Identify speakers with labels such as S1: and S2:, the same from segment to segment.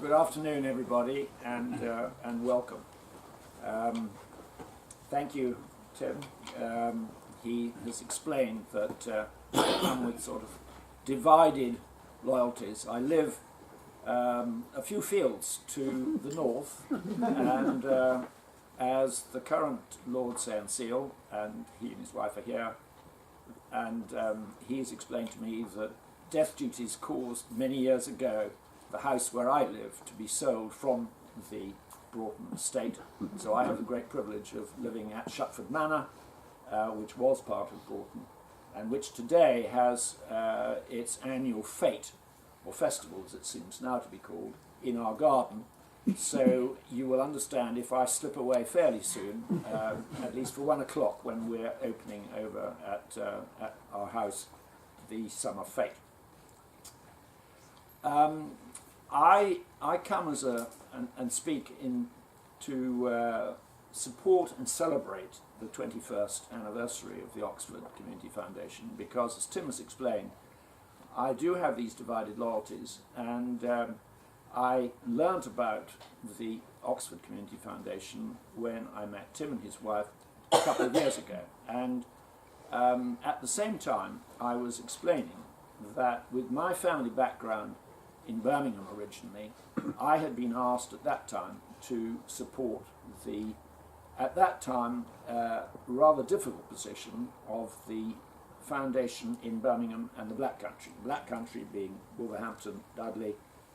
S1: good afternoon, everybody, and welcome. Thank you, Tim. He has explained that I come with sort of divided loyalties. I live a few fields to the north, and as the current Lord Saint-Seal, and he and his wife are here, and he has explained to me that death duties caused many years ago the house where I live to be sold from the Broughton estate. So I have the great privilege of living at Shutford Manor, which was part of Broughton, and which today has its annual fete, or festival as it seems now to be called, in our garden. So you will understand if I slip away fairly soon, at least for 1 o'clock when we're opening over at our house the summer fete. I come as and speak to support and celebrate the 21st anniversary of the Oxford Community Foundation, because, as Tim has explained, I do have these divided loyalties, and I learnt about the Oxford Community Foundation when I met Tim and his wife a couple of years ago, and at the same time I was explaining that with my family background in Birmingham originally, I had been asked at that time to support the, at that time, rather difficult position of the foundation in Birmingham and the Black Country. Black Country being Wolverhampton, Dudley,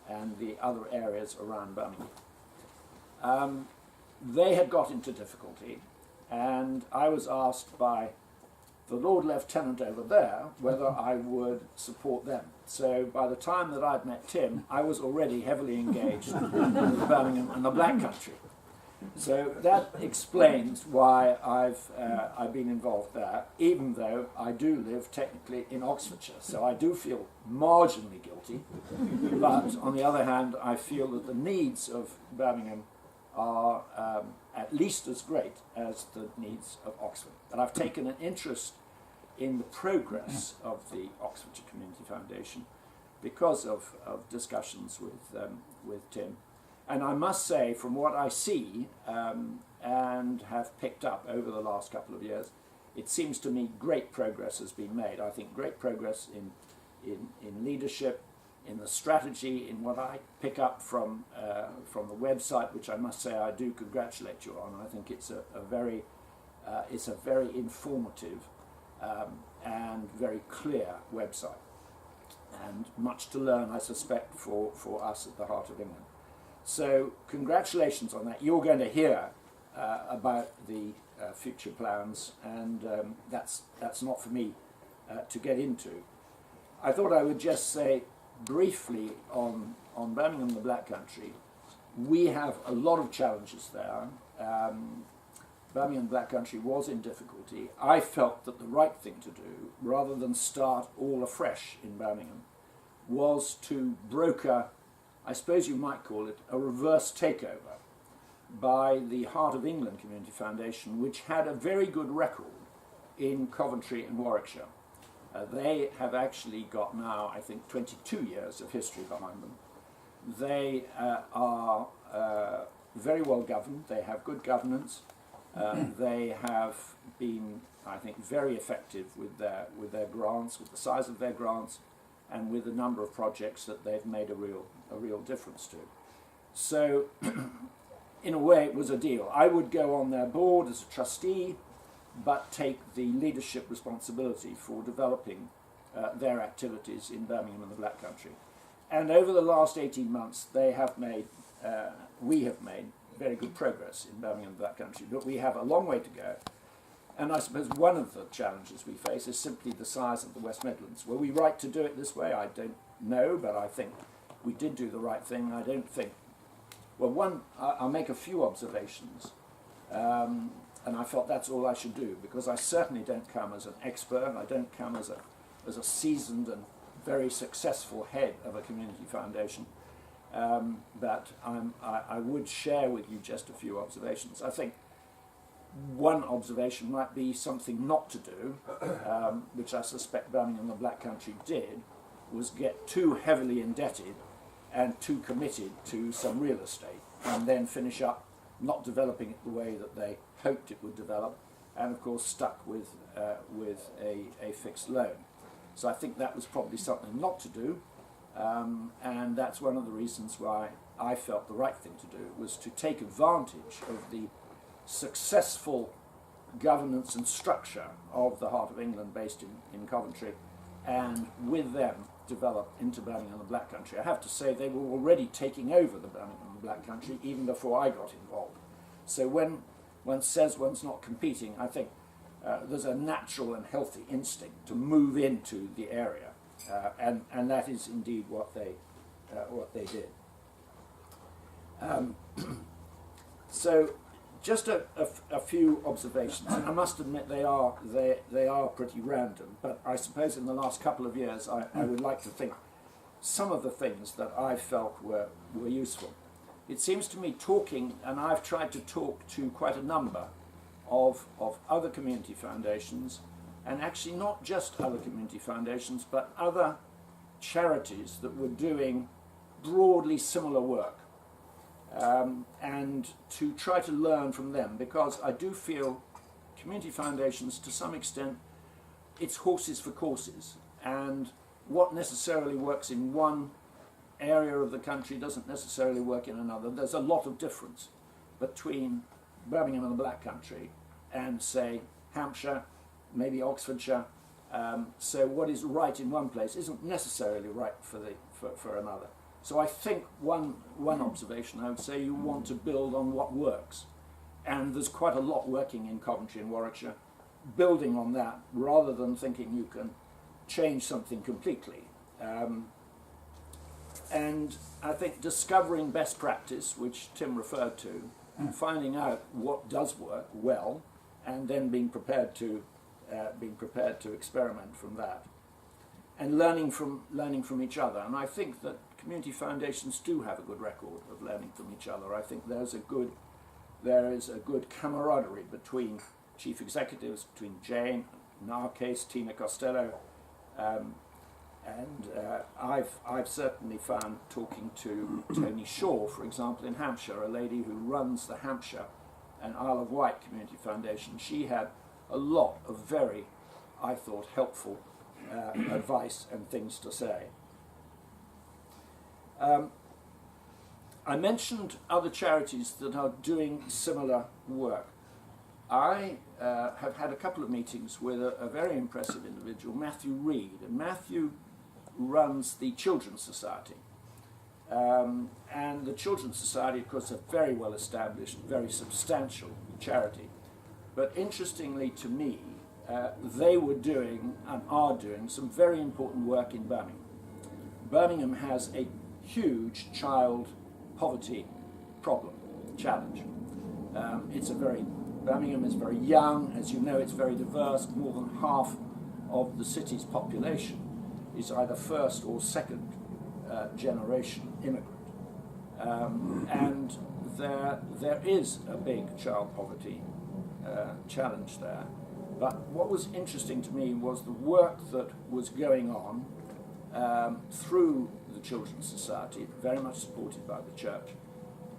S1: and the other areas around Birmingham. They had got into difficulty, and I was asked by the Lord Lieutenant over there whether I would support them. So by the time that I'd met Tim, I was already heavily engaged in Birmingham and the Black Country. So that explains why I've been involved there, even though I do live technically in Oxfordshire. So I do feel marginally guilty, but on the other hand, I feel that the needs of Birmingham are at least as great as the needs of Oxford. And I've taken an interest in the progress of the Oxfordshire Community Foundation because of discussions with Tim. And I must say, from what I see and have picked up over the last couple of years, it seems to me great progress has been made. I think great progress in leadership, in the strategy, in what I pick up from the website, which I must say I do congratulate you on. I think it's a very informative and very clear website, and much to learn, I suspect, for us at the Heart of England. So congratulations on that. You're going to hear about the future plans, and that's not for me to get into. I thought I would just say briefly on Birmingham and the Black Country, we have a lot of challenges there. Birmingham and Black Country was in difficulty. I felt that the right thing to do, rather than start all afresh in Birmingham, was to broker, I suppose you might call it, a reverse takeover by the Heart of England Community Foundation, which had a very good record in Coventry and Warwickshire. They have actually got now, I think, 22 years of history behind them. They are very well governed. They have good governance. They have been, I think, very effective with their grants, with the size of their grants, and with the number of projects that they've made a real difference to. So, in a way, it was a deal. I would go on their board as a trustee, but take the leadership responsibility for developing their activities in Birmingham and the Black Country. And over the last 18 months, we have made very good progress in Birmingham and the Black Country, but we have a long way to go. And I suppose one of the challenges we face is simply the size of the West Midlands. Were we right to do it this way? I don't know, but I think we did do the right thing. I don't think... Well, I'll make a few observations, and I felt that's all I should do, because I certainly don't come as an expert. I don't come as a seasoned and very successful head of a community foundation, but I would share with you just a few observations. I think one observation might be something not to do, which I suspect Birmingham and the Black Country did, was get too heavily indebted and too committed to some real estate, and then finish up not developing it the way that they hoped it would develop, and of course stuck with a fixed loan. So I think that was probably something not to do, and that's one of the reasons why I felt the right thing to do was to take advantage of the successful governance and structure of the Heart of England based in Coventry, and with them develop into Birmingham and the Black Country. I have to say they were already taking over the Birmingham and the Black Country even before I got involved. So when one says one's not competing, I think there's a natural and healthy instinct to move into the area, and that is indeed what they did. So just a few observations. I must admit they are pretty random, but I suppose in the last couple of years I would like to think some of the things that I felt were useful. It seems to me talking, and I've tried to talk to quite a number of other community foundations, and actually not just other community foundations, but other charities that were doing broadly similar work. And to try to learn from them, because I do feel community foundations, to some extent, it's horses for courses, and what necessarily works in one area of the country doesn't necessarily work in another. There's a lot of difference between Birmingham and the Black Country and, say, Hampshire, maybe Oxfordshire. So what is right in one place isn't necessarily right for another. So I think one observation, I would say, you want to build on what works. And there's quite a lot working in Coventry and Warwickshire. Building on that, rather than thinking you can change something completely. And I think discovering best practice, which Tim referred to, and finding out what does work well, and then being prepared to experiment from that, and learning from each other. And I think that community foundations do have a good record of learning from each other. I think there is a good camaraderie between chief executives, between Jane, in our case Tina Costello, and I've certainly found, talking to Tony Shaw, for example, in Hampshire, a lady who runs the Hampshire and Isle of Wight Community Foundation, she had a lot of very, I thought, helpful advice and things to say. I mentioned other charities that are doing similar work. I have had a couple of meetings with a very impressive individual, Matthew Reed, and Matthew runs the Children's Society. And the Children's Society, of course, is a very well established, very substantial charity. But interestingly to me, they were doing and are doing some very important work in Birmingham. Birmingham has a huge child poverty challenge. Birmingham is very young, as you know, it's very diverse. More than half of the city's population is either first or second generation immigrant. And there is a big child poverty challenge there. But what was interesting to me was the work that was going on through the Children's Society, very much supported by the church,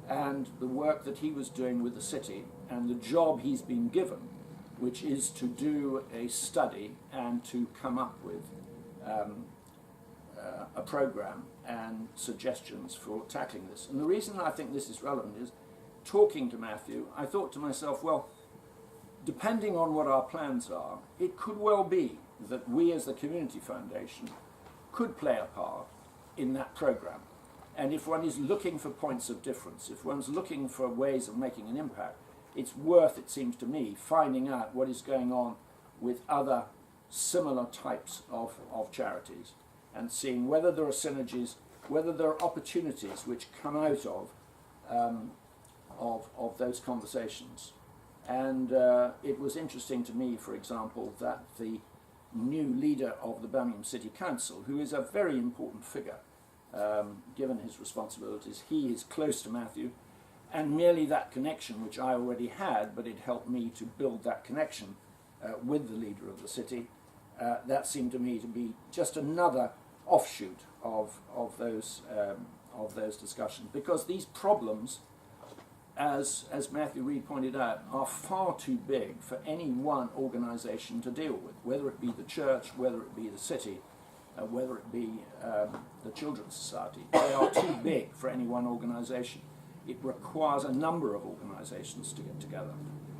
S1: and the work that he was doing with the city, and the job he's been given, which is to do a study and to come up with a program and suggestions for tackling this. And the reason I think this is relevant is, talking to Matthew, I thought to myself, well, depending on what our plans are, it could well be that we as the Community Foundation could play a part in that program. And if one is looking for points of difference, if one's looking for ways of making an impact, it's worth, it seems to me, finding out what is going on with other similar types of charities and seeing whether there are synergies, whether there are opportunities which come out of those conversations. And it was interesting to me, for example, that the new leader of the Birmingham City Council, who is a very important figure, given his responsibilities, he is close to Matthew, and merely that connection, which I already had, but it helped me to build that connection with the leader of the city, that seemed to me to be just another offshoot of those discussions, because these problems, as Matthew Reed pointed out, are far too big for any one organisation to deal with, whether it be the church, whether it be the city, whether it be the Children's Society. They are too big for any one organisation. It requires a number of organisations to get together.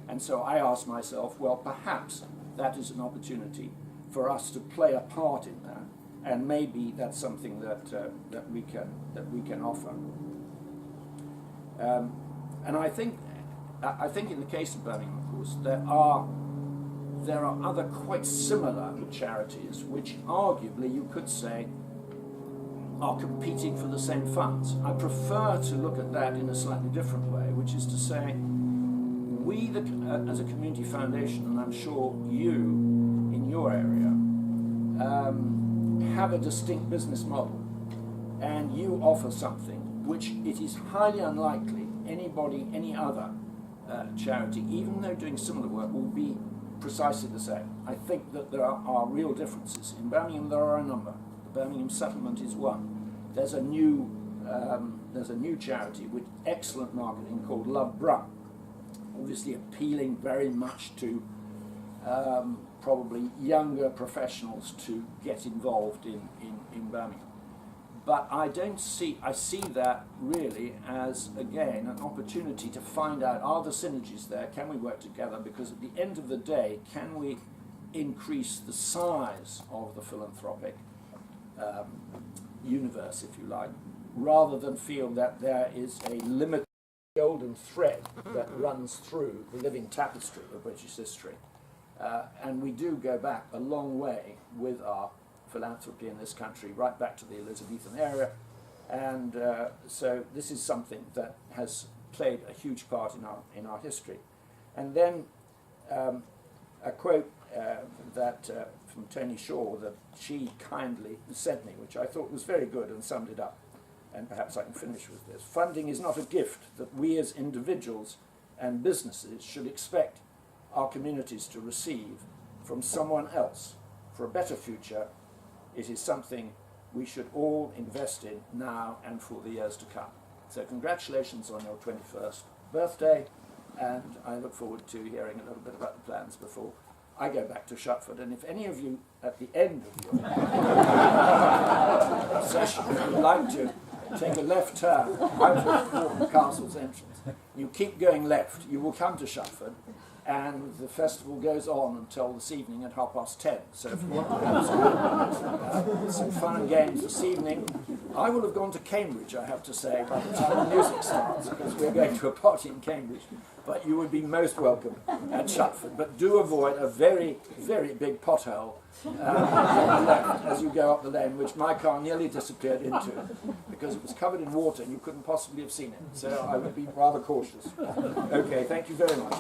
S1: And so I asked myself, well, perhaps that is an opportunity for us to play a part in that, and maybe that's something that we can offer. And I think in the case of Birmingham, of course, there are other quite similar charities which arguably you could say are competing for the same funds. I prefer to look at that in a slightly different way, which is to say, we as a community foundation, and I'm sure you in your area, have a distinct business model, and you offer something which it is highly unlikely any other charity, even though doing similar work, will be precisely the same. I think that there are real differences. In Birmingham there are a number. The Birmingham Settlement is one. There's a new charity with excellent marketing called Love Brum, obviously appealing very much to probably younger professionals to get involved in Birmingham. But I see that really as, again, an opportunity to find out, are the synergies there, can we work together, because at the end of the day, can we increase the size of the philanthropic universe, if you like, rather than feel that there is a limited golden thread that runs through the living tapestry of British history. And we do go back a long way with our philanthropy in this country, right back to the Elizabethan era, and so this is something that has played a huge part in our history. And then a quote from Tony Shaw that she kindly sent me, which I thought was very good and summed it up, and perhaps I can finish with this. Funding is not a gift that we as individuals and businesses should expect our communities to receive from someone else. For a better future, it is something we should all invest in now and for the years to come. So congratulations on your 21st birthday, and I look forward to hearing a little bit about the plans before I go back to Shutford. And if any of you at the end of your session would like to take a left turn out of Norton Castle's entrance, you keep going left, you will come to Shutford, and the festival goes on until this evening at 10:30. So if you want to have some fun and games this evening, I will have gone to Cambridge, I have to say, by the time the music starts, because we're going to a party in Cambridge. But you would be most welcome at Shutford. But do avoid a very, very big pothole on the left as you go up the lane, which my car nearly disappeared into, because it was covered in water and you couldn't possibly have seen it. So I would be rather cautious. Okay, thank you very much.